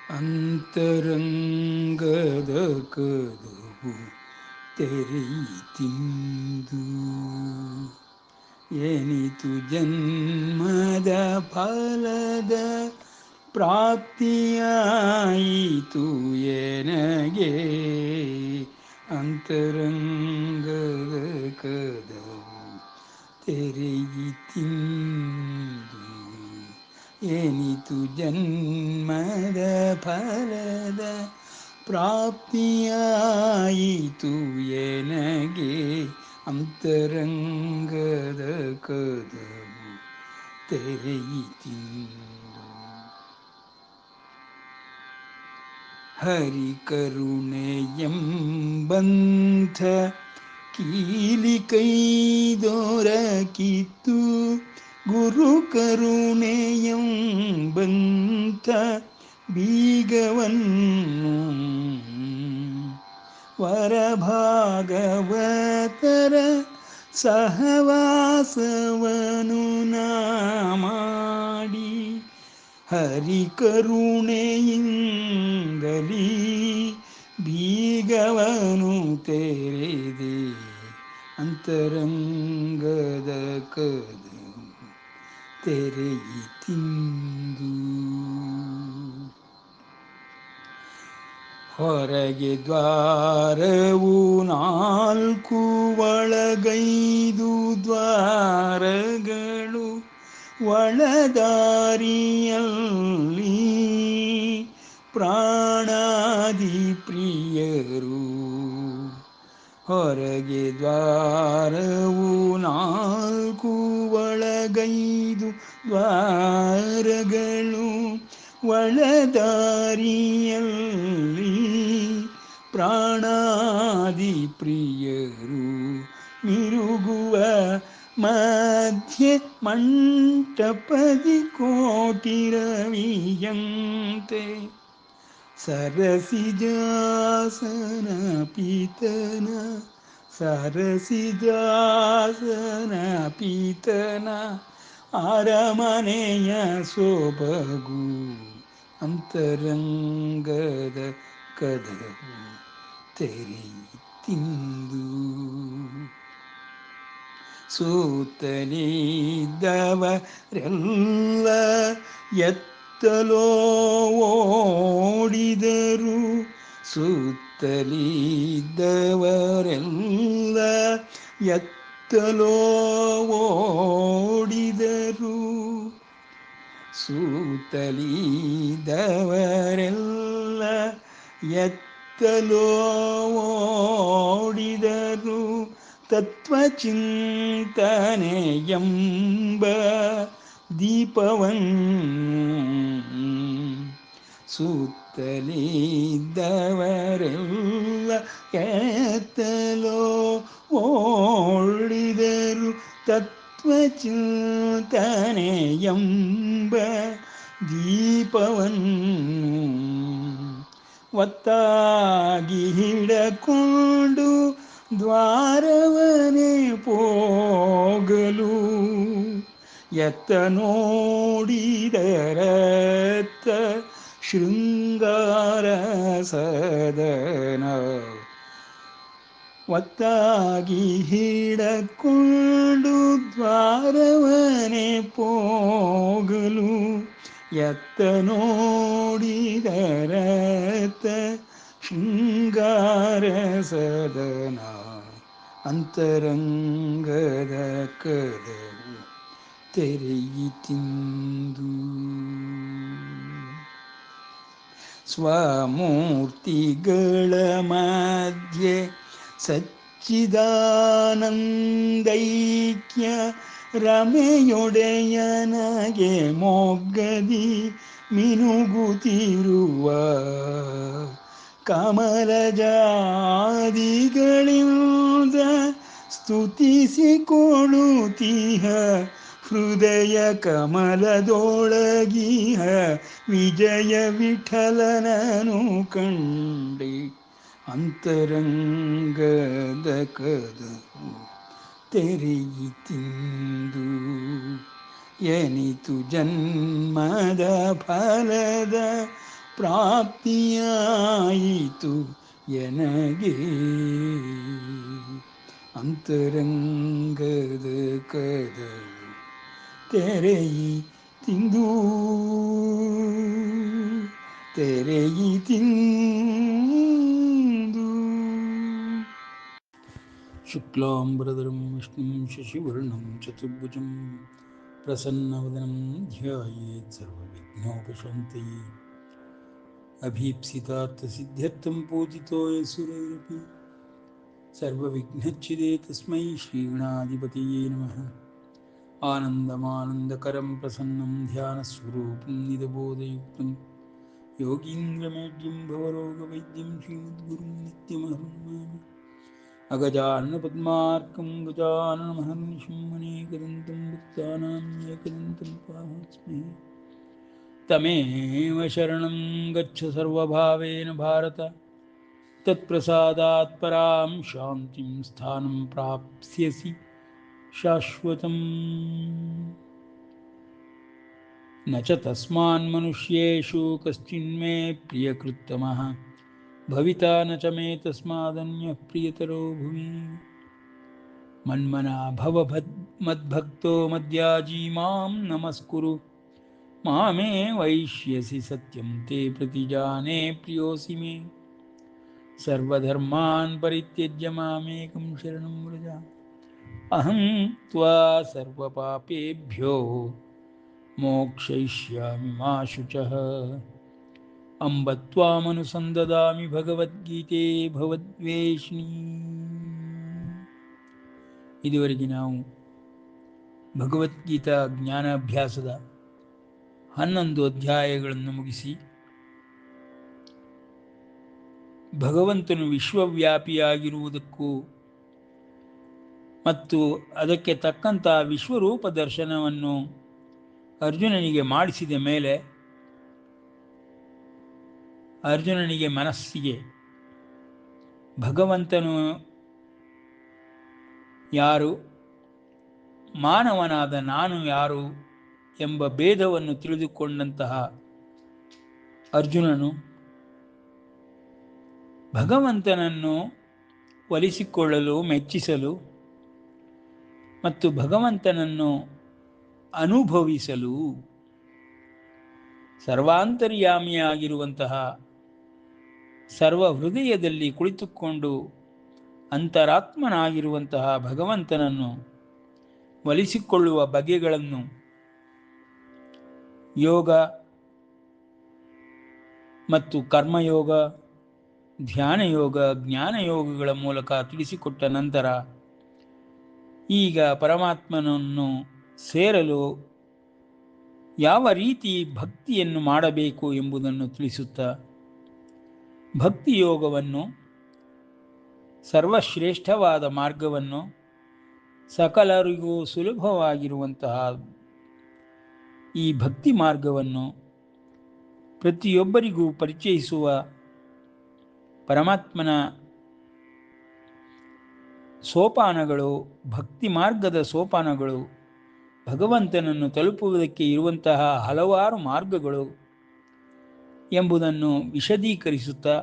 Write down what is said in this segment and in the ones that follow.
ಅಂತರಂಗದ ಕದವು ತೆರೆಯಿತಿಂದು ಎನಿತು ಜನ್ಮದ ಫಲದ ಪ್ರಾಪ್ತಿಯಾಯಿತು ಎನಗೆ. ಅಂತರಂಗದ ಕದವು ತೆರೆಯಿತಿಂದು ಎನಿತು ಜನ್ಮದ ಫಲದ ಪ್ರಾಪ್ತಿಯಾಯಿತು ಎನಗೆ. ಅಂತರಂಗದ ಕದವು ತೆರೆಯಿತಿಂದು ಹರಿಕರುಣೆಯೆಂಬಂಥ ಕೀಲಿ ಕೈದೊರಕಿತ್ತು, ಗುರು ಕರುಣೆಯೆಂಬಂಥ ಬೀಗವನ್ನು ವರಭಾಗವತರ ಸಹವಾಸವನು ನಾ ಮಾಡಿ ಹರಿಕರುಣೆಯಿಂದಲೀ ಬೀಗವನು ತೆರೆದೆ. ಅಂತರಂಗದ ಕದವು ತೆರೆಯಿತಿಂದು ಹೊರಗೆ ದ್ವಾರವು ನಾಲ್ಕು, ಒಳಗೈದು ದ್ವಾರಗಳು, ಒಳದಾರಿಯಲ್ಲಿ ಪ್ರಾಣಾದಿ ಪ್ರಿಯರು. ಹೊರಗೆ ದ್ವಾರವು ನಾಲ್ಕು, ಒಳಗೈದು ದ್ವಾರಗಳು, ಒಳದಾರಿಯಲ್ಲಿ ಪ್ರಾಣಾದಿ ಪ್ರಿಯರು. ಮಿರುಗುವ ಮಧ್ಯೆ ಮಂಟಪದಿ ಕೋಟಿರವಿಯಂತೆ ಸರಸಿಜಾಸನ ಪೀತನ, ಸರಸಿಜಾಸನ ಪೀತನ ಅರಮನೆಯ ಸೊಬಗು. ಅಂತರಂಗದ ಕದವು ತೆರೆಯಿತಿಂದು ಸುತ್ತಲಿದ್ದವರೆಲ್ಲ ಎತ್ತಲೋ ಓಡಿದರು, ಸುತ್ತಲಿದ್ದವರೆಲ್ಲ ಎತ್ತಲೋ ಓಡಿದರು, ಸುತ್ತಲಿದ್ದವರೆಲ್ಲ ಎತ್ತಲೋ ಓಡಿದರು. ತತ್ವಚಿಂತನೆಯೆಂಬ ದೀಪವನ್ನು ಸುತ್ತಲಿದ್ದವರೆಲ್ಲ ಎತ್ತಲೋ ಓಡಿದರು. ತತ್ವಚಿಂತನೆಯೆಂಬ ದೀಪವನ್ನು ಒತ್ತಾಗಿ ಹಿಡಕೊಂಡು ದ್ವಾರವನೇ ಪೋಗಲು. ಎತ್ತ ನೋಡಿದರತ್ತ ಶೃಂಗಾರ ಸದನ, ಒತ್ತಾಗಿ ಹಿಡಕೊಂಡು ದ್ವಾರವನೇ ಪೋಗಲು. ಎತ್ತ ನೋಡಿದರತ್ತ ಶೃಂಗಾರ ಸದನ. ಅಂತರಂಗದ ಕದವು ತೆರೆಯಿತಿಂದು ಸ್ವಮೂರ್ತಿಗಳ ಮಧ್ಯೆ ಸಚ್ಚಿದಾನಂದೈಕ್ಯ ರಮೆಯೊಡೆಯನಗೆ ಮೊಗ್ಗದಿ ಮಿನುಗುತ್ತಿರುವ ಕಮಲಜಾದಿಗಳಿಂದ ಸ್ತುತಿಸಿಕೊಳ್ಳುತ್ತೀಹ ಹೃದಯ ಕಮಲದೊಳಗಿಹ ವಿಜಯ ವಿಠಲನನು ಕಂಡೆ. ಅಂತರಂಗದ ಕದವು ತೆರೆಯಿತಿಂದು ಎನಿತು ಜನ್ಮದ ಫಲದ ಪ್ರಾಪ್ತಿಯಾಯಿತು ಎನಗೆ. ಅಂತರಂಗದ ಕದವು ತೆರೆಯಿ ತಿಂದು ತೆರೆಯಿ ತಿಂದು. ಶುಕ್ಲಾಂಬರಧರಂ ವಿಷ್ಣುಂ ಶಶಿವರ್ಣಂ ಚತುರ್ಭುಜಂ ಪ್ರಸನ್ನವದನಂ ಧ್ಯಾಯೇತ್ ಸರ್ವವಿಘ್ನೋಪಶಾಂತಯೇ. ಅಭೀಪ್ಸಿತಾರ್ಥಸಿದ್ಧ್ಯರ್ಥಂ ಪೂಜಿತೋ ಯಸುರೈರಪಿ ಸರ್ವವಿಘ್ನಚ್ಛಿದೇ ತಸ್ಮೈ ಶ್ರೀಗಣಾಧಿಪತಯೇ ನಮಃ. ಆನಂದಮಾನಂದಕರಂ ಪ್ರಸನ್ನಂ ಧ್ಯಾನಸ್ವರೂಪಂ ನಿಧಬೋಧಯುಕ್ತಂ ಯೋಗೀಂದ್ರಮೇಢ್ಯಂ ಭವರೋಗವೈದ್ಯಂ ಶ್ರೀಮದ್ಗುರುಂ ನಿತ್ಯಮಹಂ ನಮಾಮಿ. ಅಗಜಾನನಪದ್ಮಾರ್ಕಂ ಗಜಾನನಮಹರ್ನಿಶಂ ಅನೇಕದಂತಂ ಭಕ್ತಾನಾಂ ಏಕದಂತಂ ಉಪಾಸ್ಮಹೇ. ತಮೇವ ಶರಣಂ ಗಚ್ಚ ಸರ್ವಭಾವೇನ ಭಾರತ. ತತ್ಪ್ರಸಾದಾತ್ ಪರಾಂ ಶಾಂತಿಂ ಸ್ಥಾನಂ ಪ್ರಾಪ್ಸ್ಯಸಿ ಶಾಶ್ವತಂ. ನ ಚ ತಸ್ಮಾನ್ ಮನುಷ್ಯೇಷು ಕಶ್ಚಿನ್ಮೇ ಪ್ರಿಯಕೃತ್ತಮಃ ಭವಿತಾ ನ ಚ ಮೇ ತಸ್ಮಾದನ್ಯಃ ಪ್ರಿಯತರೋ ಭುವಿ. ಮನ್ಮನಾ ಭವ ಮದ್ಭಕ್ತೋ ಮದ್ಯಾಜೀ ಮಾಂ ನಮಸ್ಕುರು ಮಾಮೇ ವೈಷ್ಯಸಿ ಸತ್ಯಂ ತೇ ಪ್ರತಿಜಾನೇ ಪ್ರಿಯೋಸಿ ಮೇ. ಸರ್ವಧರ್ಮಾನ್ ಪರಿತ್ಯಜ್ಯ ಮಾಮೇಕಂ ಶರಣಂ ವ್ರಜ. ಅಹಂ ತ್ವಾ ಸರ್ವಪಾಪೇಭ್ಯೋ ಮೋಕ್ಷಯಿಷ್ಯಾಮಿ ಮಾ ಶುಚಃ. ಅಂಬ ತ್ವಾಮನುಸಂದದಾಮಿ ಭಗವದ್ಗೀತೆ ಭವದ್ವೇಷಿಣೀ. ಇದುವರೆಗೆ ನಾವು ಭಗವದ್ಗೀತಾ ಜ್ಞಾನಾಭ್ಯಾಸದ 11 ಅಧ್ಯಾಯಗಳನ್ನು ಮುಗಿಸಿ ಭಗವಂತನು ವಿಶ್ವವ್ಯಾಪಿಯಾಗಿರುವುದಕ್ಕೂ ಮತ್ತು ಅದಕ್ಕೆ ತಕ್ಕಂಥ ವಿಶ್ವರೂಪ ದರ್ಶನವನ್ನು ಅರ್ಜುನನಿಗೆ ಮಾಡಿಸಿದ ಮೇಲೆ ಅರ್ಜುನನಿಗೆ ಮನಸ್ಸಿಗೆ ಭಗವಂತನು ಯಾರು, ಮಾನವನಾದ ನಾನು ಯಾರು ಎಂಬ ಭೇದವನ್ನು ತಿಳಿದುಕೊಂಡಂತಹ ಅರ್ಜುನನು ಭಗವಂತನನ್ನು ಒಲಿಸಿಕೊಳ್ಳಲು, ಮೆಚ್ಚಿಸಲು ಮತ್ತು ಭಗವಂತನನ್ನು ಅನುಭವಿಸಲು ಸರ್ವಾಂತರ್ಯಾಮಿಯಾಗಿರುವಂತಹ ಸರ್ವ ಹೃದಯದಲ್ಲಿ ಕುಳಿತುಕೊಂಡು ಅಂತರಾತ್ಮನಾಗಿರುವಂತಹ ಭಗವಂತನನ್ನು ಒಲಿಸಿಕೊಳ್ಳುವ ಬಗೆಗಳನ್ನು ಯೋಗ ಮತ್ತು ಕರ್ಮಯೋಗ, ಧ್ಯಾನಯೋಗ, ಜ್ಞಾನಯೋಗಗಳ ಮೂಲಕ ತಿಳಿಸಿಕೊಟ್ಟ ನಂತರ ಈಗ ಪರಮಾತ್ಮನನ್ನು ಸೇರಲು ಯಾವ ರೀತಿ ಭಕ್ತಿಯನ್ನು ಮಾಡಬೇಕು ಎಂಬುದನ್ನು ತಿಳಿಸುತ್ತಾ ಭಕ್ತಿಯೋಗವನ್ನು, ಸರ್ವಶ್ರೇಷ್ಠವಾದ ಮಾರ್ಗವನ್ನು, ಸಕಲರಿಗೂ ಸುಲಭವಾಗಿರುವಂತಹ ಈ ಭಕ್ತಿ ಮಾರ್ಗವನ್ನು ಪ್ರತಿಯೊಬ್ಬರಿಗೂ ಪರಿಚಯಿಸುವ ಪರಮಾತ್ಮನ ಸೋಪಾನಗಳು, ಭಕ್ತಿ ಮಾರ್ಗದ ಸೋಪಾನಗಳು, ಭಗವಂತನನ್ನು ತಲುಪುವುದಕ್ಕೆ ಇರುವಂತಹ ಹಲವಾರು ಮಾರ್ಗಗಳು ಎಂಬುದನ್ನು ವಿಶದೀಕರಿಸುತ್ತಾ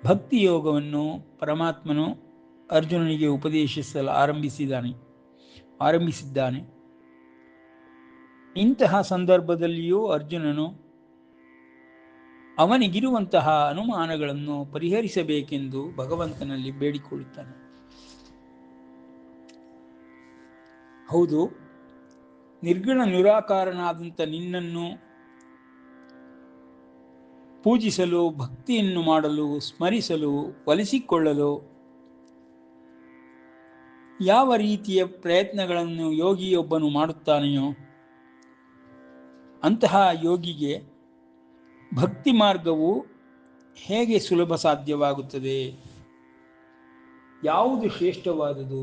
ಭಕ್ತಿಯೋಗವನ್ನು ಪರಮಾತ್ಮನು ಅರ್ಜುನನಿಗೆ ಉಪದೇಶಿಸಲು ಆರಂಭಿಸಿದ್ದಾನೆ. ಇಂತಹ ಸಂದರ್ಭದಲ್ಲಿಯೂ ಅರ್ಜುನನು ಅವನಿಗಿರುವಂತಹ ಅನುಮಾನಗಳನ್ನು ಪರಿಹರಿಸಬೇಕೆಂದು ಭಗವಂತನಲ್ಲಿ ಬೇಡಿಕೊಳ್ಳುತ್ತಾನೆ. ಹೌದು, ನಿರ್ಗುಣ ನಿರಾಕಾರನಾದಂಥ ನಿನ್ನನ್ನು ಪೂಜಿಸಲು, ಭಕ್ತಿಯನ್ನು ಮಾಡಲು, ಸ್ಮರಿಸಲು, ಒಲಿಸಿಕೊಳ್ಳಲು ಯಾವ ರೀತಿಯ ಪ್ರಯತ್ನಗಳನ್ನು ಯೋಗಿಯೊಬ್ಬನು ಮಾಡುತ್ತಾನೆಯೋ ಅಂತಹ ಯೋಗಿಗೆ ಭಕ್ತಿ ಮಾರ್ಗವು ಹೇಗೆ ಸುಲಭ ಸಾಧ್ಯವಾಗುತ್ತದೆ? ಯಾವುದು ಶ್ರೇಷ್ಠವಾದುದು?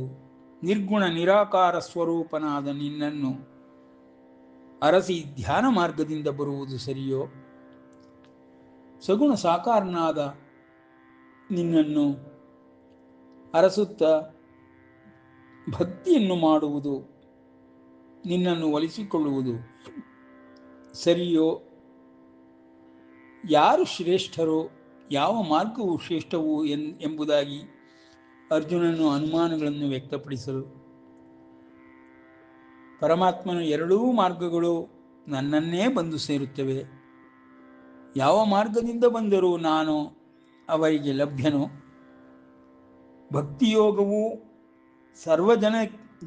ನಿರ್ಗುಣ ನಿರಾಕಾರ ಸ್ವರೂಪನಾದ ನಿನ್ನನ್ನು ಅರಸಿ ಧ್ಯಾನ ಮಾರ್ಗದಿಂದ ಬರುವುದು ಸರಿಯೋ, ಸಗುಣ ಸಾಕಾರನಾದ ನಿನ್ನನ್ನು ಅರಸುತ್ತಾ ಭಕ್ತಿಯನ್ನು ಮಾಡುವುದು, ನಿನ್ನನ್ನು ಒಲಿಸಿಕೊಳ್ಳುವುದು ಸರಿಯೋ ಯಾರು ಶ್ರೇಷ್ಠರೋ, ಯಾವ ಮಾರ್ಗವು ಶ್ರೇಷ್ಠವು ಎಂಬುದಾಗಿ ಅರ್ಜುನನು ಅನುಮಾನಗಳನ್ನು ವ್ಯಕ್ತಪಡಿಸಲು, ಪರಮಾತ್ಮನ ಎರಡೂ ಮಾರ್ಗಗಳು ನನ್ನನ್ನೇ ಬಂದು ಸೇರುತ್ತವೆ. ಯಾವ ಮಾರ್ಗದಿಂದ ಬಂದರೂ ನಾನು ಅವರಿಗೆ ಲಭ್ಯನು. ಭಕ್ತಿಯೋಗವು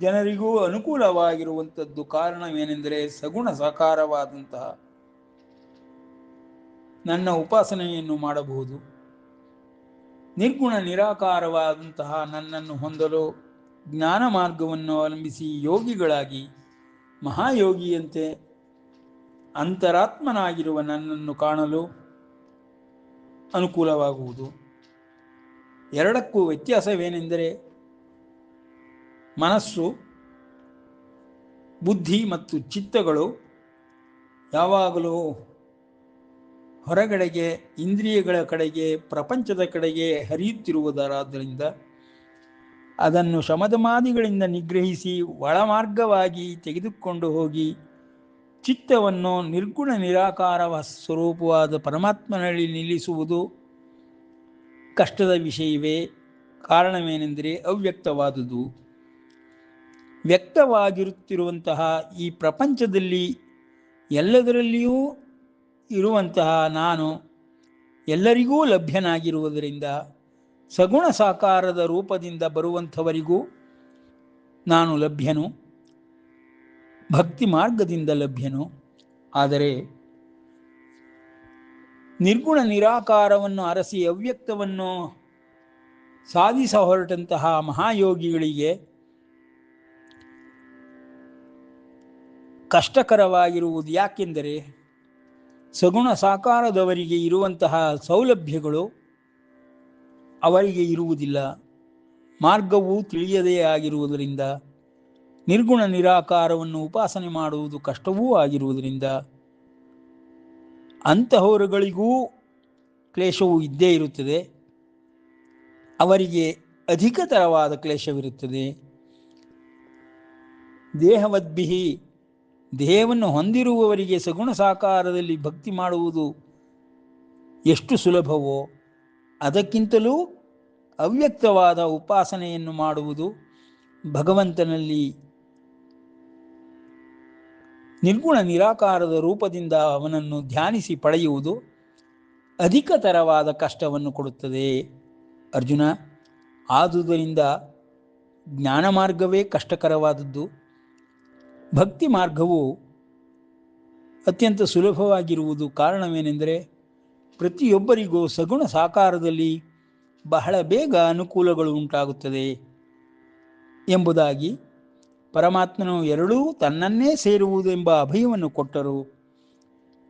ಜನರಿಗೂ ಅನುಕೂಲವಾಗಿರುವಂಥದ್ದು. ಕಾರಣವೇನೆಂದರೆ ಸಗುಣ ಸಾಕಾರವಾದಂತಹ ನನ್ನ ಉಪಾಸನೆಯನ್ನು ಮಾಡಬಹುದು. ನಿರ್ಗುಣ ನಿರಾಕಾರವಾದಂತಹ ನನ್ನನ್ನು ಹೊಂದಲು ಜ್ಞಾನ ಮಾರ್ಗವನ್ನು ಅವಲಂಬಿಸಿ ಯೋಗಿಗಳಾಗಿ ಮಹಾಯೋಗಿಯಂತೆ ಅಂತರಾತ್ಮನಾಗಿರುವ ನನ್ನನ್ನು ಕಾಣಲು ಅನುಕೂಲವಾಗುವುದು. ಎರಡಕ್ಕೂ ವ್ಯತ್ಯಾಸವೇನೆಂದರೆ ಮನಸ್ಸು, ಬುದ್ಧಿ ಮತ್ತು ಚಿತ್ತಗಳು ಯಾವಾಗಲೂ ಹೊರಗಡೆಗೆ, ಇಂದ್ರಿಯಗಳ ಕಡೆಗೆ, ಪ್ರಪಂಚದ ಕಡೆಗೆ ಹರಿಯುತ್ತಿರುವುದರಾದ್ದರಿಂದ ಅದನ್ನು ಶಮದಮಾದಿಗಳಿಂದ ನಿಗ್ರಹಿಸಿ ಒಳಮಾರ್ಗವಾಗಿ ತೆಗೆದುಕೊಂಡು ಹೋಗಿ ಚಿತ್ತವನ್ನು ನಿರ್ಗುಣ ನಿರಾಕಾರ ಸ್ವರೂಪವಾದ ಪರಮಾತ್ಮನಲ್ಲಿ ನಿಲ್ಲಿಸುವುದು ಕಷ್ಟದ ವಿಷಯವೇ. ಕಾರಣವೇನೆಂದರೆ ಅವ್ಯಕ್ತವಾದುದು. ವ್ಯಕ್ತವಾಗಿರುತ್ತಿರುವಂತಹ ಈ ಪ್ರಪಂಚದಲ್ಲಿ ಎಲ್ಲದರಲ್ಲಿಯೂ ಇರುವಂತಹ ನಾನು ಎಲ್ಲರಿಗೂ ಲಭ್ಯನಾಗಿರುವುದರಿಂದ ಸಗುಣ ಸಾಕಾರದ ರೂಪದಿಂದ ಬರುವಂಥವರಿಗೂ ನಾನು ಲಭ್ಯನು, ಭಕ್ತಿ ಮಾರ್ಗದಿಂದ ಲಭ್ಯನು. ಆದರೆ ನಿರ್ಗುಣ ನಿರಾಕಾರವನ್ನು ಅರಸಿ ಅವ್ಯಕ್ತವನ್ನು ಸಾಧಿಸ ಹೊರಟಂತಹ ಮಹಾಯೋಗಿಗಳಿಗೆ ಕಷ್ಟಕರವಾಗಿರುವುದು. ಯಾಕೆಂದರೆ ಸಗುಣ ಸಾಕಾರದವರಿಗೆ ಇರುವಂತಹ ಸೌಲಭ್ಯಗಳು ಅವರಿಗೆ ಇರುವುದಿಲ್ಲ. ಮಾರ್ಗವೂ ತಿಳಿಯದೇ ಆಗಿರುವುದರಿಂದ, ನಿರ್ಗುಣ ನಿರಾಕಾರವನ್ನು ಉಪಾಸನೆ ಮಾಡುವುದು ಕಷ್ಟವೂ ಆಗಿರುವುದರಿಂದ ಅಂತಹವರುಗಳಿಗೂ ಕ್ಲೇಶವೂ ಇದ್ದೇ ಇರುತ್ತದೆ. ಅವರಿಗೆ ಅಧಿಕತರವಾದ ಕ್ಲೇಶವಿರುತ್ತದೆ. ದೇಹವದ್ಭಿಹಿ, ದೇಹವನ್ನು ಹೊಂದಿರುವವರಿಗೆ ಸಗುಣ ಸಾಕಾರದಲ್ಲಿ ಭಕ್ತಿ ಮಾಡುವುದು ಎಷ್ಟು ಸುಲಭವೋ ಅದಕ್ಕಿಂತಲೂ ಅವ್ಯಕ್ತವಾದ ಉಪಾಸನೆಯನ್ನು ಮಾಡುವುದು, ಭಗವಂತನಲ್ಲಿ ನಿರ್ಗುಣ ನಿರಾಕಾರದ ರೂಪದಿಂದ ಅವನನ್ನು ಧ್ಯಾನಿಸಿ ಪಡೆಯುವುದು ಅಧಿಕತರವಾದ ಕಷ್ಟವನ್ನು ಕೊಡುತ್ತದೆ ಅರ್ಜುನ. ಆದುದರಿಂದ ಜ್ಞಾನ ಮಾರ್ಗವೇ ಕಷ್ಟಕರವಾದದ್ದು. ಭಕ್ತಿ ಮಾರ್ಗವು ಅತ್ಯಂತ ಸುಲಭವಾಗಿರುವುದು. ಕಾರಣವೇನೆಂದರೆ ಪ್ರತಿಯೊಬ್ಬರಿಗೂ ಸಗುಣ ಸಾಕಾರದಲ್ಲಿ ಬಹಳ ಬೇಗ ಅನುಕೂಲಗಳು ಉಂಟಾಗುತ್ತದೆ ಎಂಬುದಾಗಿ ಪರಮಾತ್ಮನು ಎರಡೂ ತನ್ನನ್ನೇ ಸೇರುವುದೆಂಬ ಅಭಯವನ್ನು ಕೊಟ್ಟರು.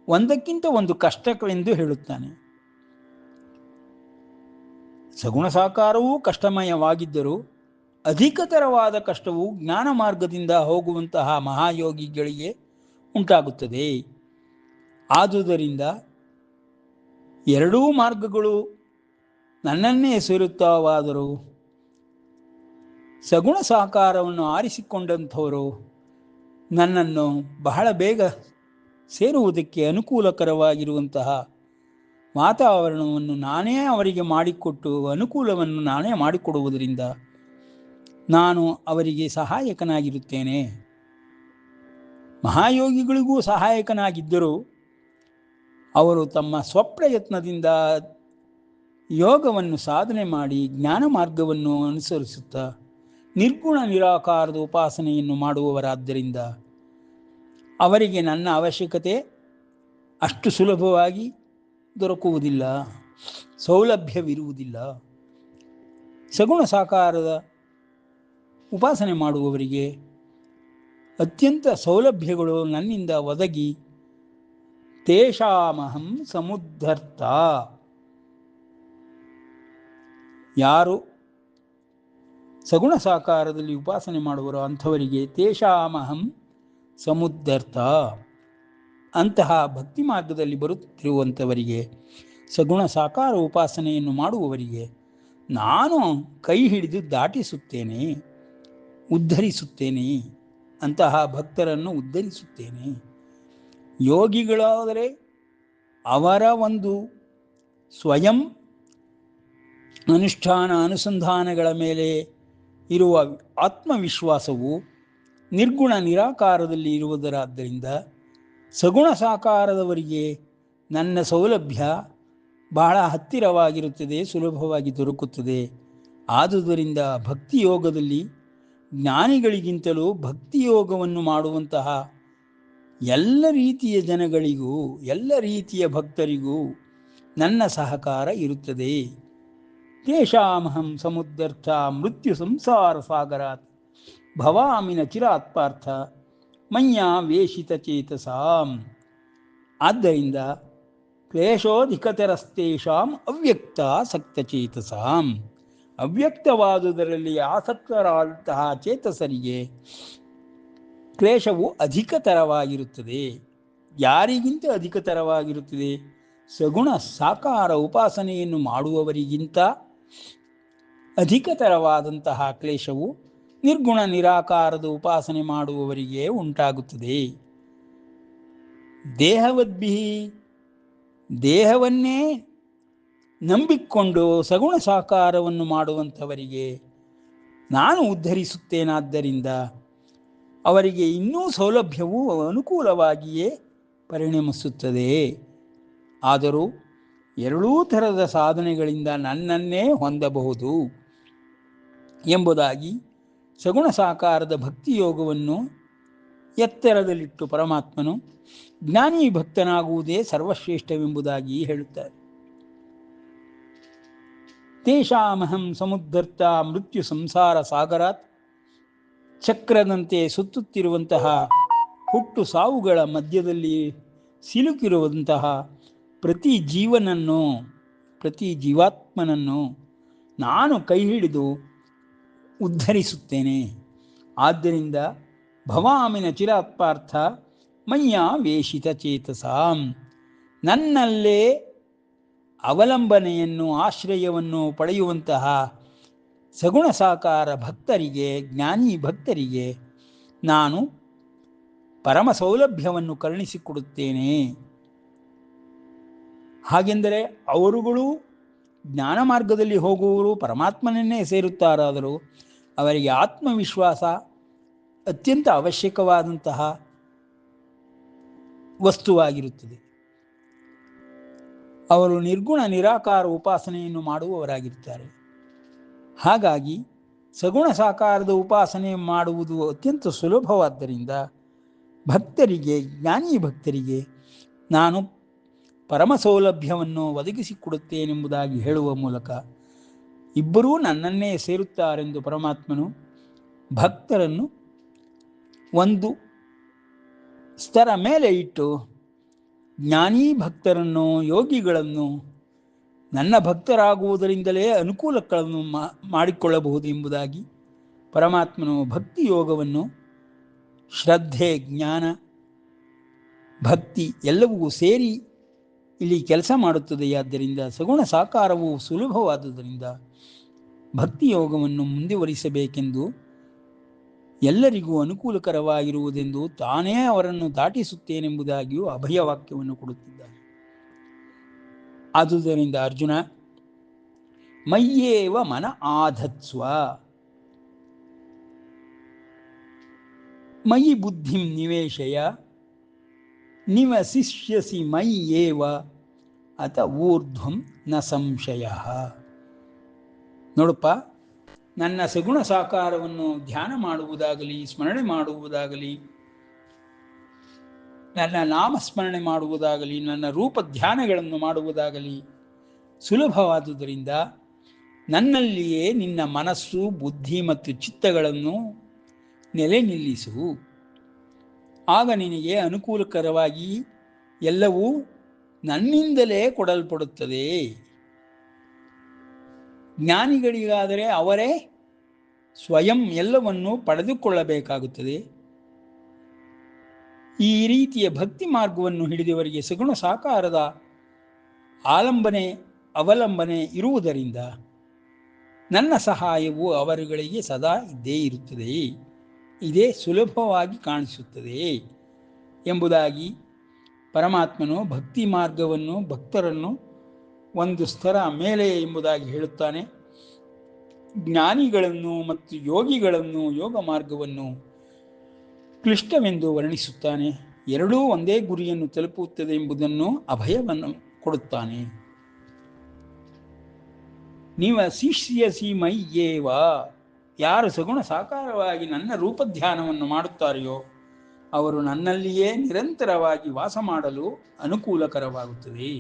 ಒಂದಕ್ಕಿಂತ ಒಂದು ಕಷ್ಟವೆಂದು ಹೇಳುತ್ತಾನೆ. ಸಗುಣ ಸಾಕಾರವೂ ಕಷ್ಟಮಯವಾಗಿದ್ದರೂ ಅಧಿಕತರವಾದ ಕಷ್ಟವು ಜ್ಞಾನ ಮಾರ್ಗದಿಂದ ಹೋಗುವಂತಹ ಮಹಾಯೋಗಿಗಳಿಗೆ ಉಂಟಾಗುತ್ತದೆ. ಆದುದರಿಂದ ಎರಡೂ ಮಾರ್ಗಗಳು ನನ್ನನ್ನೇ ಸೇರುತ್ತವಾದರೂ ಸಗುಣ ಸಾಕಾರವನ್ನು ಆರಿಸಿಕೊಂಡಂಥವರು ನನ್ನನ್ನು ಬಹಳ ಬೇಗ ಸೇರುವುದಕ್ಕೆ ಅನುಕೂಲಕರವಾಗಿರುವಂತಹ ವಾತಾವರಣವನ್ನು ನಾನೇ ಅವರಿಗೆ ಮಾಡಿಕೊಟ್ಟು ಅನುಕೂಲವನ್ನು ನಾನೇ ಮಾಡಿಕೊಡುವುದರಿಂದ ನಾನು ಅವರಿಗೆ ಸಹಾಯಕನಾಗಿರುತ್ತೇನೆ. ಮಹಾಯೋಗಿಗಳಿಗೂ ಸಹಾಯಕನಾಗಿದ್ದರೂ ಅವರು ತಮ್ಮ ಸ್ವಪ್ರಯತ್ನದಿಂದ ಯೋಗವನ್ನು ಸಾಧನೆ ಮಾಡಿ ಜ್ಞಾನ ಮಾರ್ಗವನ್ನು ಅನುಸರಿಸುತ್ತಾ ನಿರ್ಗುಣ ನಿರಾಕಾರದ ಉಪಾಸನೆಯನ್ನು ಮಾಡುವವರಾದ್ದರಿಂದ ಅವರಿಗೆ ನನ್ನ ಅವಶ್ಯಕತೆ ಅಷ್ಟು ಸುಲಭವಾಗಿ ದೊರಕುವುದಿಲ್ಲ, ಸೌಲಭ್ಯವಿರುವುದಿಲ್ಲ. ಸಗುಣ ಸಾಕಾರದ ಉಪಾಸನೆ ಮಾಡುವವರಿಗೆ ಅತ್ಯಂತ ಸೌಲಭ್ಯಗಳು ನನ್ನಿಂದ ಒದಗಿ ತೇಷಾಮಹಂ ಸಮುದ್ಧರ್ತ. ಯಾರು ಸಗುಣ ಸಾಕಾರದಲ್ಲಿ ಉಪಾಸನೆ ಮಾಡುವರೋ ಅಂಥವರಿಗೆ ತೇಷಾಮಹಂ ಸಮುದ್ಧರ್ತ, ಅಂತಹ ಭಕ್ತಿ ಮಾರ್ಗದಲ್ಲಿ ಬರುತ್ತಿರುವಂಥವರಿಗೆ, ಸಗುಣ ಸಾಕಾರ ಉಪಾಸನೆಯನ್ನು ಮಾಡುವವರಿಗೆ ನಾನು ಕೈ ಹಿಡಿದು ದಾಟಿಸುತ್ತೇನೆ, ಉದ್ಧರಿಸುತ್ತೇನೆ. ಅಂತಹ ಭಕ್ತರನ್ನು ಉದ್ಧರಿಸುತ್ತೇನೆ. ಯೋಗಿಗಳಾದರೆ ಅವರ ಒಂದು ಸ್ವಯಂ ಅನುಷ್ಠಾನ ಅನುಸಂಧಾನಗಳ ಮೇಲೆ ಇರುವ ಆತ್ಮವಿಶ್ವಾಸವು ನಿರ್ಗುಣ ನಿರಾಕಾರದಲ್ಲಿ ಇರುವುದರಾದ್ದರಿಂದ ಸಗುಣ ಸಾಕಾರದವರಿಗೆ ನನ್ನ ಸೌಲಭ್ಯ ಬಹಳ ಹತ್ತಿರವಾಗಿರುತ್ತದೆ, ಸುಲಭವಾಗಿ ದೊರಕುತ್ತದೆ. ಆದುದರಿಂದ ಭಕ್ತಿಯೋಗದಲ್ಲಿ ಜ್ಞಾನಿಗಳಿಗಿಂತಲೂ ಭಕ್ತಿಯೋಗವನ್ನು ಮಾಡುವಂತಹ ಎಲ್ಲ ರೀತಿಯ ಜನಗಳಿಗೂ ಎಲ್ಲ ರೀತಿಯ ಭಕ್ತರಿಗೂ ನನ್ನ ಸಹಕಾರ ಇರುತ್ತದೆ. ತೇಷಾಮಹಂ ಸಮುದ್ಧರ್ಥ ಮೃತ್ಯು ಸಂಸಾರ ಸಾಗರಾತ್ ಭವಾಮಿನ ಚಿರಾತ್ ಪಾರ್ಥ ಮಯ್ಯ ವೇಷಿತ ಚೇತಸಾಂ. ಆದ್ದರಿಂದ ಕ್ಲೇಶೋಧಿಕತರಸ್ತೇಷಾಂ ಅವ್ಯಕ್ತಾಸಕ್ತಚೇತಸಾಂ. ಅವ್ಯಕ್ತವಾದುದರಲ್ಲಿ ಆಸಕ್ತರಾದಂತಹ ಚೇತಸರಿಗೆ ಕ್ಲೇಶವು ಅಧಿಕತರವಾಗಿರುತ್ತದೆ. ಯಾರಿಗಿಂತ ಅಧಿಕತರವಾಗಿರುತ್ತದೆ? ಸಗುಣ ಸಾಕಾರ ಉಪಾಸನೆಯನ್ನು ಮಾಡುವವರಿಗಿಂತ ಅಧಿಕತರವಾದಂತಹ ಕ್ಲೇಶವು ನಿರ್ಗುಣ ನಿರಾಕಾರದ ಉಪಾಸನೆ ಮಾಡುವವರಿಗೆ ಉಂಟಾಗುತ್ತದೆ. ದೇಹವನ್ನೇ ನಂಬಿಕೊಂಡು ಸಗುಣ ಸಾಕಾರವನ್ನು ಮಾಡುವಂಥವರಿಗೆ ನಾನು ಉದ್ಧರಿಸುತ್ತೇನಾದ್ದರಿಂದ ಅವರಿಗೆ ಇನ್ನೂ ಸೌಲಭ್ಯವು ಅನುಕೂಲವಾಗಿಯೇ ಪರಿಣಮಿಸುತ್ತದೆ. ಆದರೂ ಎರಡೂ ಥರದ ಸಾಧನೆಗಳಿಂದ ನನ್ನನ್ನೇ ಹೊಂದಬಹುದು ಎಂಬುದಾಗಿ ಸಗುಣ ಸಾಕಾರದ ಭಕ್ತಿಯೋಗವನ್ನು ಎತ್ತರದಲ್ಲಿಟ್ಟು ಪರಮಾತ್ಮನು ಜ್ಞಾನಿ ಭಕ್ತನಾಗುವುದೇ ಸರ್ವಶ್ರೇಷ್ಠವೆಂಬುದಾಗಿ ಹೇಳುತ್ತಾರೆ. ತೇಷಾಮಹಂ ಸಮುದ್ಧರ್ಥ ಮೃತ್ಯು ಸಂಸಾರ ಸಾಗರಾತ್. ಚಕ್ರದಂತೆ ಸುತ್ತುತ್ತಿರುವಂತಹ ಹುಟ್ಟು ಸಾವುಗಳ ಮಧ್ಯದಲ್ಲಿ ಸಿಲುಕಿರುವಂತಹ ಪ್ರತಿ ಜೀವಾತ್ಮನನ್ನು ನಾನು ಕೈ ಹಿಡಿದು ಉದ್ಧರಿಸುತ್ತೇನೆ. ಆದ್ದರಿಂದ ಭವಾಮಿನ ಚಿರಾತ್ಪಾರ್ಥ ಮಯ್ಯ ವೇಷಿತ ಚೇತಸಾಂ. ನನ್ನಲ್ಲೇ ಅವಲಂಬನೆಯನ್ನು ಆಶ್ರಯವನ್ನು ಪಡೆಯುವಂತಹ ಸಗುಣ ಸಾಕಾರ ಭಕ್ತರಿಗೆ, ಜ್ಞಾನಿ ಭಕ್ತರಿಗೆ ನಾನು ಪರಮ ಸೌಲಭ್ಯವನ್ನು ಕರುಣಿಸಿಕೊಡುತ್ತೇನೆ. ಹಾಗೆಂದರೆ ಅವರುಗಳು ಜ್ಞಾನ ಮಾರ್ಗದಲ್ಲಿ ಹೋಗುವವರು ಪರಮಾತ್ಮನನ್ನೇ ಸೇರುತ್ತಾರಾದರೂ ಅವರಿಗೆ ಆತ್ಮವಿಶ್ವಾಸ ಅತ್ಯಂತ ಅವಶ್ಯಕವಾದಂತಹ ವಸ್ತುವಾಗಿರುತ್ತದೆ. ಅವರು ನಿರ್ಗುಣ ನಿರಾಕಾರ ಉಪಾಸನೆಯನ್ನು ಮಾಡುವವರಾಗಿರ್ತಾರೆ. ಹಾಗಾಗಿ ಸಗುಣ ಸಾಕಾರದ ಉಪಾಸನೆ ಮಾಡುವುದು ಅತ್ಯಂತ ಸುಲಭವಾದ್ದರಿಂದ ಭಕ್ತರಿಗೆ, ಜ್ಞಾನಿ ಭಕ್ತರಿಗೆ ನಾನು ಪರಮ ಸೌಲಭ್ಯವನ್ನು ಒದಗಿಸಿಕೊಡುತ್ತೇನೆಂಬುದಾಗಿ ಹೇಳುವ ಮೂಲಕ ಇಬ್ಬರೂ ನನ್ನನ್ನೇ ಸೇರುತ್ತಾರೆಂದು ಪರಮಾತ್ಮನು ಭಕ್ತರನ್ನು ಒಂದು ಸ್ತರ ಮೇಲೆ ಇಟ್ಟು ಜ್ಞಾನಿ ಭಕ್ತರನ್ನು, ಯೋಗಿಗಳನ್ನು ನನ್ನ ಭಕ್ತರಾಗುವುದರಿಂದಲೇ ಅನುಕೂಲಗಳನ್ನು ಮಾಡಿಕೊಳ್ಳಬಹುದು ಎಂಬುದಾಗಿ ಪರಮಾತ್ಮನು ಭಕ್ತಿ ಯೋಗವನ್ನು ಶ್ರದ್ಧೆ, ಜ್ಞಾನ, ಭಕ್ತಿ ಎಲ್ಲವೂ ಸೇರಿ ಇಲ್ಲಿ ಕೆಲಸ ಮಾಡುತ್ತದೆ. ಆದ್ದರಿಂದ ಸಗುಣ ಸಾಕಾರವು ಸುಲಭವಾದುದರಿಂದ ಭಕ್ತಿ ಯೋಗವನ್ನು ಮುಂದುವರಿಸಬೇಕೆಂದು, ಎಲ್ಲರಿಗೂ ಅನುಕೂಲಕರವಾಗಿರುವುದೆಂದು ತಾನೇ ಅವರನ್ನು ದಾಟಿಸುತ್ತೇನೆಂಬುದಾಗಿಯೂ ಅಭಯವಾಕ್ಯವನ್ನು ಕೊಡುತ್ತಿದ್ದಾನೆ. ಆದುದರಿಂದ ಅರ್ಜುನ, ಮಯ್ಯೇವ ಮನ ಆಧತ್ಸ್ವ, ಮಯಿ ಬುದ್ಧಿಂ ನಿವೇಶಯ, ನಿವಸಿಷ್ಯಸಿ ಮಯ್ಯೇವ ಅತ ಊರ್ಧ್ವಂ ನ ಸಂಶಯ. ನೋಡಪ್ಪ, ನನ್ನ ಸಗುಣ ಸಾಕಾರವನ್ನು ಧ್ಯಾನ ಮಾಡುವುದಾಗಲಿ, ಸ್ಮರಣೆ ಮಾಡುವುದಾಗಲಿ, ನನ್ನ ನಾಮಸ್ಮರಣೆ ಮಾಡುವುದಾಗಲಿ, ನನ್ನ ರೂಪ ಧ್ಯಾನಗಳನ್ನು ಮಾಡುವುದಾಗಲಿ ಸುಲಭವಾದುದರಿಂದ ನನ್ನಲ್ಲಿಯೇ ನಿನ್ನ ಮನಸ್ಸು, ಬುದ್ಧಿ ಮತ್ತು ಚಿತ್ತಗಳನ್ನು ನೆಲೆ ನಿಲ್ಲಿಸು. ಆಗ ನಿನಗೆ ಅನುಕೂಲಕರವಾಗಿ ಎಲ್ಲವೂ ನನ್ನಿಂದಲೇ ಕೊಡಲ್ಪಡುತ್ತದೆ. ಜ್ಞಾನಿಗಳಿಗಾದರೆ ಅವರೇ ಸ್ವಯಂ ಎಲ್ಲವನ್ನು ಪಡೆದುಕೊಳ್ಳಬೇಕಾಗುತ್ತದೆ. ಈ ರೀತಿಯ ಭಕ್ತಿ ಮಾರ್ಗವನ್ನು ಹಿಡಿದವರಿಗೆ ಸಗುಣ ಸಾಕಾರದ ಅವಲಂಬನೆ ಇರುವುದರಿಂದ ನನ್ನ ಸಹಾಯವು ಅವರುಗಳಿಗೆ ಸದಾ ಇದ್ದೇ ಇರುತ್ತದೆ, ಇದೇ ಸುಲಭವಾಗಿ ಕಾಣಿಸುತ್ತದೆ ಎಂಬುದಾಗಿ ಪರಮಾತ್ಮನು ಭಕ್ತಿ ಮಾರ್ಗವನ್ನು ಭಕ್ತರನ್ನು ಒಂದು ಸ್ತರ ಮೇಲೆ ಎಂಬುದಾಗಿ ಹೇಳುತ್ತಾನೆ. ಜ್ಞಾನಿಗಳನ್ನು ಮತ್ತು ಯೋಗಿಗಳನ್ನು ಯೋಗ ಮಾರ್ಗವನ್ನು ಕ್ಲಿಷ್ಟವೆಂದು ವರ್ಣಿಸುತ್ತಾನೆ. ಎರಡೂ ಒಂದೇ ಗುರಿಯನ್ನು ತಲುಪುತ್ತದೆ ಎಂಬುದನ್ನು ಅಭಯವನ್ನು ಕೊಡುತ್ತಾನೆ. ಶಿಷ್ಯಸಿ ಮಯ್ಯೇವ, ಯಾರು ಸಗುಣ ಸಾಕಾರವಾಗಿ ನನ್ನ ರೂಪಧ್ಯಾನವನ್ನು ಮಾಡುತ್ತಾರೆಯೋ ಅವರು ನನ್ನಲ್ಲಿಯೇ ನಿರಂತರವಾಗಿ ವಾಸ ಮಾಡಲು ಅನುಕೂಲಕರವಾಗುತ್ತದೆ,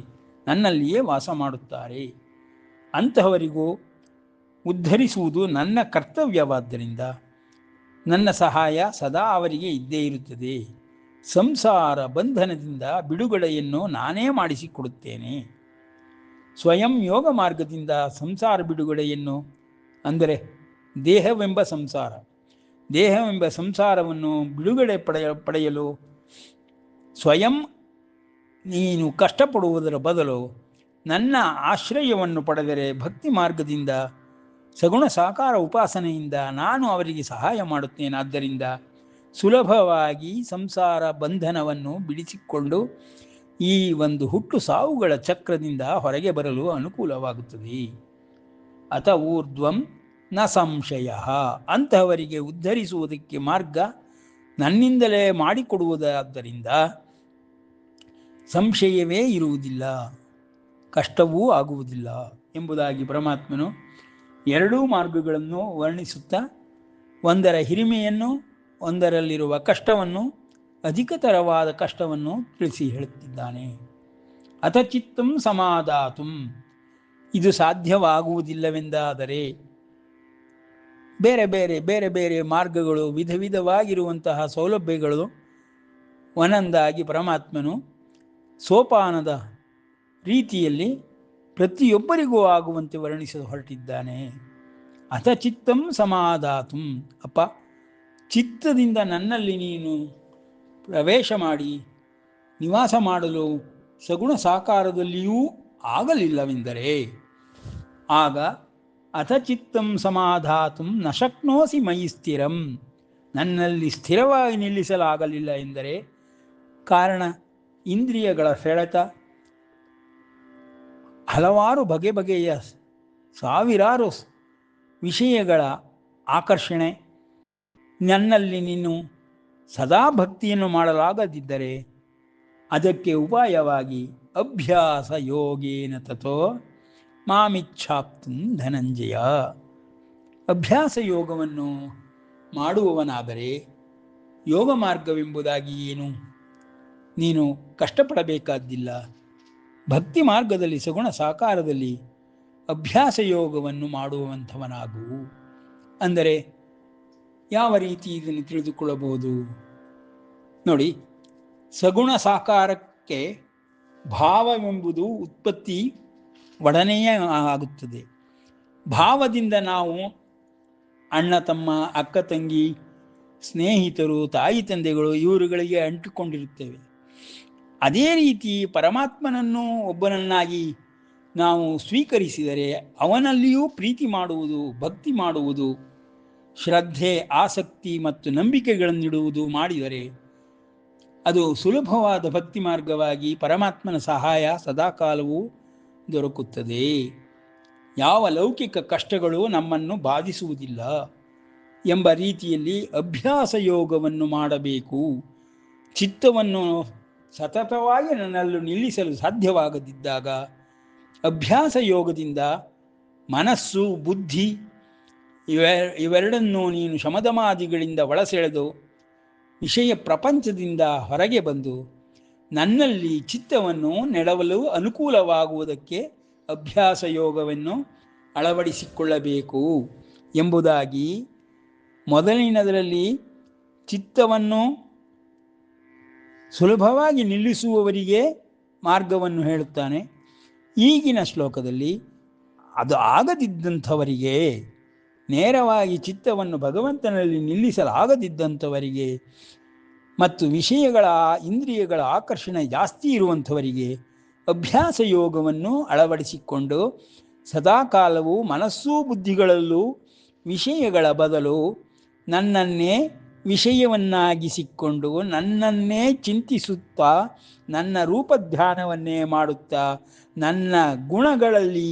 ನನ್ನಲ್ಲಿಯೇ ವಾಸ ಮಾಡುತ್ತಾರೆ. ಅಂತಹವರಿಗೂ ಉದ್ಧರಿಸುವುದು ನನ್ನ ಕರ್ತವ್ಯವಾದ್ದರಿಂದ ನನ್ನ ಸಹಾಯ ಸದಾ ಅವರಿಗೆ ಇದ್ದೇ ಇರುತ್ತದೆ. ಸಂಸಾರ ಬಂಧನದಿಂದ ಬಿಡುಗಡೆಯನ್ನು ನಾನೇ ಮಾಡಿಸಿಕೊಡುತ್ತೇನೆ. ಸ್ವಯಂ ಯೋಗ ಮಾರ್ಗದಿಂದ ಸಂಸಾರ ಬಿಡುಗಡೆಯನ್ನು, ಅಂದರೆ ದೇಹವೆಂಬ ಸಂಸಾರವನ್ನು ಬಿಡುಗಡೆ ಪಡೆಯಲು ಸ್ವಯಂ ನೀನು ಕಷ್ಟಪಡುವುದರ ಬದಲು ನನ್ನ ಆಶ್ರಯವನ್ನು ಪಡೆದರೆ ಭಕ್ತಿ ಮಾರ್ಗದಿಂದ ಸಗುಣ ಸಾಕಾರ ಉಪಾಸನೆಯಿಂದ ನಾನು ಅವರಿಗೆ ಸಹಾಯ ಮಾಡುತ್ತೇನೆ. ಆದ್ದರಿಂದ ಸುಲಭವಾಗಿ ಸಂಸಾರ ಬಂಧನವನ್ನು ಬಿಡಿಸಿಕೊಂಡು ಈ ಒಂದು ಹುಟ್ಟು ಸಾವುಗಳ ಚಕ್ರದಿಂದ ಹೊರಗೆ ಬರಲು ಅನುಕೂಲವಾಗುತ್ತದೆ. ಅತ ಊರ್ಧ್ವಂ ನ ಸಂಶಯ, ಅಂತಹವರಿಗೆ ಉದ್ಧರಿಸುವುದಕ್ಕೆ ಮಾರ್ಗ ನನ್ನಿಂದಲೇ ಮಾಡಿಕೊಡುವುದಾದ್ದರಿಂದ ಸಂಶಯವೇ ಇರುವುದಿಲ್ಲ, ಕಷ್ಟವೂ ಆಗುವುದಿಲ್ಲ ಎಂಬುದಾಗಿ ಪರಮಾತ್ಮನು ಎರಡೂ ಮಾರ್ಗಗಳನ್ನು ವರ್ಣಿಸುತ್ತಾ ಒಂದರ ಹಿರಿಮೆಯನ್ನು, ಒಂದರಲ್ಲಿರುವ ಕಷ್ಟವನ್ನು, ಅಧಿಕತರವಾದ ಕಷ್ಟವನ್ನು ತಿಳಿಸಿ ಹೇಳುತ್ತಿದ್ದಾನೆ. ಅಥ ಚಿತ್ತಂ ಸಮಾಧಾತುಂ, ಇದು ಸಾಧ್ಯವಾಗುವುದಿಲ್ಲವೆಂದಾದರೆ ಬೇರೆ ಬೇರೆ ಮಾರ್ಗಗಳು, ವಿಧವಾಗಿರುವಂತಹ ಸೌಲಭ್ಯಗಳು ಒಂದೊಂದಾಗಿ ಪರಮಾತ್ಮನು ಸೋಪಾನದ ರೀತಿಯಲ್ಲಿ ಪ್ರತಿಯೊಬ್ಬರಿಗೂ ಆಗುವಂತೆ ವರ್ಣಿಸಲು ಹೊರಟಿದ್ದಾನೆ. ಅಥ ಚಿತ್ತಂ ಸಮಾಧಾತುಂ, ಅಪ್ಪ ಚಿತ್ತದಿಂದ ನನ್ನಲ್ಲಿ ನೀನು ಪ್ರವೇಶ ಮಾಡಿ ನಿವಾಸ ಮಾಡಲು ಸಗುಣ ಸಾಕಾರದಲ್ಲಿಯೂ ಆಗಲಿಲ್ಲವೆಂದರೆ ಆಗ ಅಥ ಚಿತ್ತಂ ಸಮಾಧಾತುಂ ನ ಶಕ್ನೋಸಿ ಮಯಿ ಸ್ಥಿರಂ, ನನ್ನಲ್ಲಿ ಸ್ಥಿರವಾಗಿ ನಿಲ್ಲಿಸಲಾಗಲಿಲ್ಲ ಎಂದರೆ ಕಾರಣ ಇಂದ್ರಿಯಗಳ ಸೆಳೆತ, ಹಲವಾರು ಬಗೆಯ ಸಾವಿರಾರು ವಿಷಯಗಳ ಆಕರ್ಷಣೆ, ನನ್ನಲ್ಲಿ ನೀನು ಸದಾ ಭಕ್ತಿಯನ್ನು ಮಾಡಲಾಗದಿದ್ದರೆ ಅದಕ್ಕೆ ಉಪಾಯವಾಗಿ ಅಭ್ಯಾಸ ಯೋಗೇನ ತಥೋ ಮಾಮಿಚ್ಛಾಪ್ತುಂ ಧನಂಜಯ, ಅಭ್ಯಾಸ ಯೋಗವನ್ನು ಮಾಡುವವನಾದರೆ ಯೋಗ ಮಾರ್ಗವೆಂಬುದಾಗಿ ಏನು ನೀನು ಕಷ್ಟಪಡಬೇಕಾದ್ದಿಲ್ಲ. ಭಕ್ತಿ ಮಾರ್ಗದಲ್ಲಿ ಸಗುಣ ಸಾಕಾರದಲ್ಲಿ ಅಭ್ಯಾಸ ಯೋಗವನ್ನು ಮಾಡುವಂಥವನಾಗು. ಅಂದರೆ ಯಾವ ರೀತಿ ಇದನ್ನು ತಿಳಿದುಕೊಳ್ಳಬಹುದು ನೋಡಿ. ಸಗುಣ ಸಾಕಾರಕ್ಕೆ ಭಾವವೆಂಬುದು ಉತ್ಪತ್ತಿ ಒಡನೆಯೇ ಆಗುತ್ತದೆ. ಭಾವದಿಂದ ನಾವು ಅಣ್ಣ ತಮ್ಮ, ಅಕ್ಕ ತಂಗಿ, ಸ್ನೇಹಿತರು, ತಾಯಿ ತಂದೆಗಳು ಇವರುಗಳಿಗೆ ಅಂಟಿಕೊಂಡಿರುತ್ತೇವೆ. ಅದೇ ರೀತಿ ಪರಮಾತ್ಮನನ್ನು ಒಬ್ಬನನ್ನಾಗಿ ನಾವು ಸ್ವೀಕರಿಸಿದರೆ ಅವನಲ್ಲಿಯೂ ಪ್ರೀತಿ ಮಾಡುವುದು, ಭಕ್ತಿ ಮಾಡುವುದು, ಶ್ರದ್ಧೆ, ಆಸಕ್ತಿ ಮತ್ತು ನಂಬಿಕೆಗಳನ್ನಿಡುವುದು ಮಾಡಿದರೆ ಅದು ಸುಲಭವಾದ ಭಕ್ತಿ ಮಾರ್ಗವಾಗಿ ಪರಮಾತ್ಮನ ಸಹಾಯ ಸದಾಕಾಲವೂ ದೊರಕುತ್ತದೆ. ಯಾವ ಲೌಕಿಕ ಕಷ್ಟಗಳು ನಮ್ಮನ್ನು ಬಾಧಿಸುವುದಿಲ್ಲ ಎಂಬ ರೀತಿಯಲ್ಲಿ ಅಭ್ಯಾಸ ಯೋಗವನ್ನು ಮಾಡಬೇಕು. ಚಿತ್ತವನ್ನು ಸತತವಾಗಿ ನನ್ನಲ್ಲಿ ನಿಲ್ಲಿಸಲು ಸಾಧ್ಯವಾಗದಿದ್ದಾಗ ಅಭ್ಯಾಸ ಯೋಗದಿಂದ ಮನಸ್ಸು, ಬುದ್ಧಿ ಇವೆರಡನ್ನೂ ನೀನು ಶಮದಮಾದಿಗಳಿಂದ ಒಳಸೆಳೆದು ವಿಷಯ ಪ್ರಪಂಚದಿಂದ ಹೊರಗೆ ಬಂದು ನನ್ನಲ್ಲಿ ಚಿತ್ತವನ್ನು ನೆಡವಲು ಅನುಕೂಲವಾಗುವುದಕ್ಕೆ ಅಭ್ಯಾಸ ಯೋಗವನ್ನು ಅಳವಡಿಸಿಕೊಳ್ಳಬೇಕು ಎಂಬುದಾಗಿ ಮೊದಲಿನದರಲ್ಲಿ ಚಿತ್ತವನ್ನು ಸುಲಭವಾಗಿ ನಿಲ್ಲಿಸುವವರಿಗೆ ಮಾರ್ಗವನ್ನು ಹೇಳುತ್ತಾನೆ. ಈಗಿನ ಶ್ಲೋಕದಲ್ಲಿ ಅದು ಆಗದಿದ್ದಂಥವರಿಗೆ, ನೇರವಾಗಿ ಚಿತ್ತವನ್ನು ಭಗವಂತನಲ್ಲಿ ನಿಲ್ಲಿಸಲಾಗದಿದ್ದಂಥವರಿಗೆ ಮತ್ತು ವಿಷಯಗಳ, ಇಂದ್ರಿಯಗಳ ಆಕರ್ಷಣೆ ಜಾಸ್ತಿ ಇರುವಂಥವರಿಗೆ ಅಭ್ಯಾಸ ಯೋಗವನ್ನು ಅಳವಡಿಸಿಕೊಂಡು ಸದಾಕಾಲವೂ ಮನಸ್ಸೂ ಬುದ್ಧಿಗಳಲ್ಲೂ ವಿಷಯಗಳ ಬದಲು ನನ್ನನ್ನೇ ವಿಷಯವನ್ನಾಗಿಸಿಕೊಂಡು ನನ್ನನ್ನೇ ಚಿಂತಿಸುತ್ತಾ ನನ್ನ ರೂಪಧ್ಯಾನವನ್ನೇ ಮಾಡುತ್ತಾ ನನ್ನ ಗುಣಗಳಲ್ಲಿ,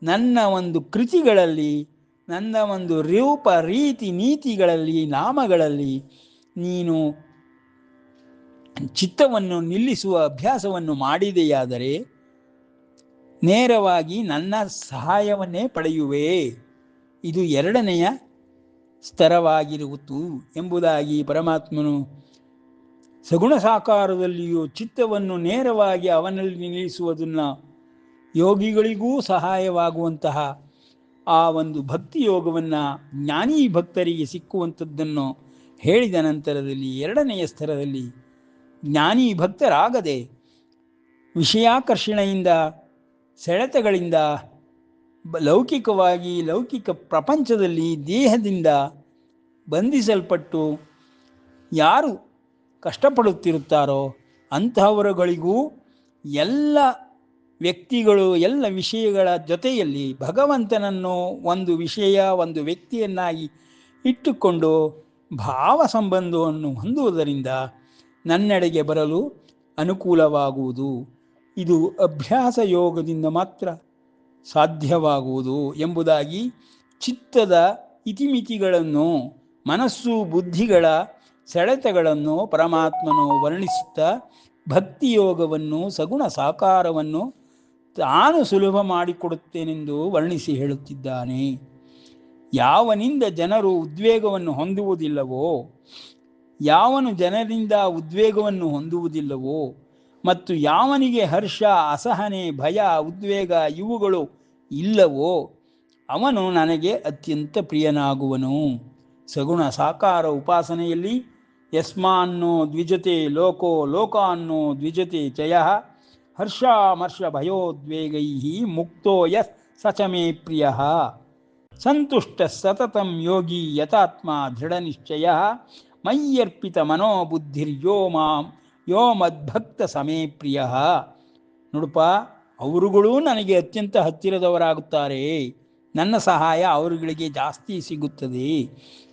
ನನ್ನ ಒಂದು ಕೃತಿಗಳಲ್ಲಿ, ನನ್ನ ಒಂದು ರೂಪ ರೀತಿ ನೀತಿಗಳಲ್ಲಿ, ನಾಮಗಳಲ್ಲಿ ನೀನು ಚಿತ್ತವನ್ನು ನಿಲ್ಲಿಸುವ ಅಭ್ಯಾಸವನ್ನು ಮಾಡಿದೆಯಾದರೆ ನೇರವಾಗಿ ನನ್ನ ಸಹಾಯವನ್ನೇ ಪಡೆಯುವೆ. ಇದು ಎರಡನೆಯ ಸ್ತರವಾಗಿರುವುದು ಎಂಬುದಾಗಿ ಪರಮಾತ್ಮನು ಸಗುಣ ಸಾಕಾರದಲ್ಲಿಯೂ ಚಿತ್ತವನ್ನು ನೇರವಾಗಿ ಅವನಲ್ಲಿ ನಿಲ್ಲಿಸುವುದನ್ನು ಯೋಗಿಗಳಿಗೂ ಸಹಾಯವಾಗುವಂತಹ ಆ ಒಂದು ಭಕ್ತಿ ಯೋಗವನ್ನು ಜ್ಞಾನಿ ಭಕ್ತರಿಗೆ ಸಿಕ್ಕುವಂಥದ್ದನ್ನು ಹೇಳಿದ ನಂತರದಲ್ಲಿ ಎರಡನೆಯ ಸ್ತರದಲ್ಲಿ ಜ್ಞಾನಿ ಭಕ್ತರಾಗದೆ ವಿಷಯಾಕರ್ಷಣೆಯಿಂದ, ಸೆಳೆತಗಳಿಂದ, ಲೌಕಿಕವಾಗಿ ಲೌಕಿಕ ಪ್ರಪಂಚದಲ್ಲಿ ದೇಹದಿಂದ ಬಂಧಿಸಲ್ಪಟ್ಟು ಯಾರು ಕಷ್ಟಪಡುತ್ತಿರುತ್ತಾರೋ ಅಂತಹವರುಗಳಿಗೂ ಎಲ್ಲ ವ್ಯಕ್ತಿಗಳು, ಎಲ್ಲ ವಿಷಯಗಳ ಜೊತೆಯಲ್ಲಿ ಭಗವಂತನನ್ನು ಒಂದು ವಿಷಯ, ಒಂದು ವ್ಯಕ್ತಿಯನ್ನಾಗಿ ಇಟ್ಟುಕೊಂಡು ಭಾವ ಸಂಬಂಧವನ್ನು ಹೊಂದುವುದರಿಂದ ನನ್ನೆಡೆಗೆ ಬರಲು ಅನುಕೂಲವಾಗುವುದು. ಇದು ಅಭ್ಯಾಸ ಯೋಗದಿಂದ ಮಾತ್ರ ಸಾಧ್ಯವಾಗುವುದು ಎಂಬುದಾಗಿ ಚಿತ್ತದ ಇತಿಮಿತಿಗಳನ್ನು, ಮನಸ್ಸು ಬುದ್ಧಿಗಳ ಸೆಳೆತಗಳನ್ನು ಪರಮಾತ್ಮನು ವರ್ಣಿಸುತ್ತಾ ಭಕ್ತಿಯೋಗವನ್ನು, ಸಗುಣ ಸಾಕಾರವನ್ನು ತಾನು ಸುಲಭ ಮಾಡಿಕೊಡುತ್ತೇನೆಂದು ವರ್ಣಿಸಿ ಹೇಳುತ್ತಿದ್ದಾನೆ. ಯಾವನಿಂದ ಜನರು ಉದ್ವೇಗವನ್ನು ಹೊಂದುವುದಿಲ್ಲವೋ, ಯಾವನು ಜನರಿಂದ ಉದ್ವೇಗವನ್ನು ಹೊಂದುವುದಿಲ್ಲವೋ ಮತ್ತು ಯಾವನಿಗೆ ಹರ್ಷ, ಅಸಹನೆ, ಭಯ, ಉದ್ವೇಗ ಇವುಗಳು ಇಲ್ಲವೋ ಅವನು ನನಗೆ ಅತ್ಯಂತ ಪ್ರಿಯನಾಗುವನು. ಸಗುಣ ಸಾಕಾರ ಉಪಾಸನೆಯಲ್ಲಿ ಯಸ್ಮಾನ್ನೋ ದ್ವಿಜತೆ ಲೋಕೋ ಲೋಕಾನ್ನೋ ದ್ವಿಜತೆ ಚಯ ಹರ್ಷಾಮರ್ಷ ಭಯೋದ್ವೇಗೈ ಮುಕ್ತೋ ಯಸ್ ಸಚಮೇ ಪ್ರಿಯ ಸಂತುಷ್ಟ ಸತತಂ ಯೋಗಿ ಯತಾತ್ಮ ದೃಢನಿಶ್ಚಯ ಮಯ್ಯರ್ಪಿತ ಮನೋಬುದ್ಧಿರ್ಯೋ ಯೋ ಮದ್ಭಕ್ತ ಸಮೇ ಪ್ರಿಯ. ನೋಡಪ್ಪ, ಅವರುಗಳೂ ನನಗೆ ಅತ್ಯಂತ ಹತ್ತಿರದವರಾಗುತ್ತಾರೆ, ನನ್ನ ಸಹಾಯ ಅವರುಗಳಿಗೆ ಜಾಸ್ತಿ ಸಿಗುತ್ತದೆ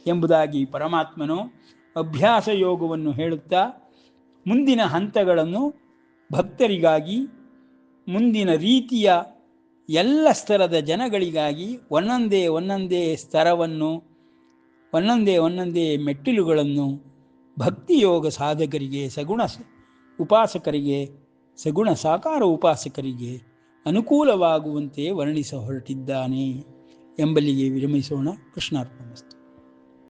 ಎಂಬುದಾಗಿ ಪರಮಾತ್ಮನು ಅಭ್ಯಾಸ ಯೋಗವನ್ನು ಹೇಳುತ್ತಾ ಮುಂದಿನ ಹಂತಗಳನ್ನು ಭಕ್ತರಿಗಾಗಿ, ಮುಂದಿನ ರೀತಿಯ ಎಲ್ಲ ಸ್ತರದ ಜನಗಳಿಗಾಗಿ ಒಂದೊಂದೇ ಸ್ತರವನ್ನು, ಒಂದೊಂದೇ ಮೆಟ್ಟಿಲುಗಳನ್ನು ಭಕ್ತಿಯೋಗ ಸಾಧಕರಿಗೆ, ಸಗುಣ ಉಪಾಸಕರಿಗೆ, ಸಗುಣ ಸಾಕಾರ ಉಪಾಸಕರಿಗೆ ಅನುಕೂಲವಾಗುವಂತೆ ವರ್ಣಿಸ ಹೊರಟಿದ್ದಾನೆ ಎಂಬಲ್ಲಿಗೆ ವಿರಮಿಸೋಣ. ಕೃಷ್ಣಾರ್ಪಣಮಸ್ತು.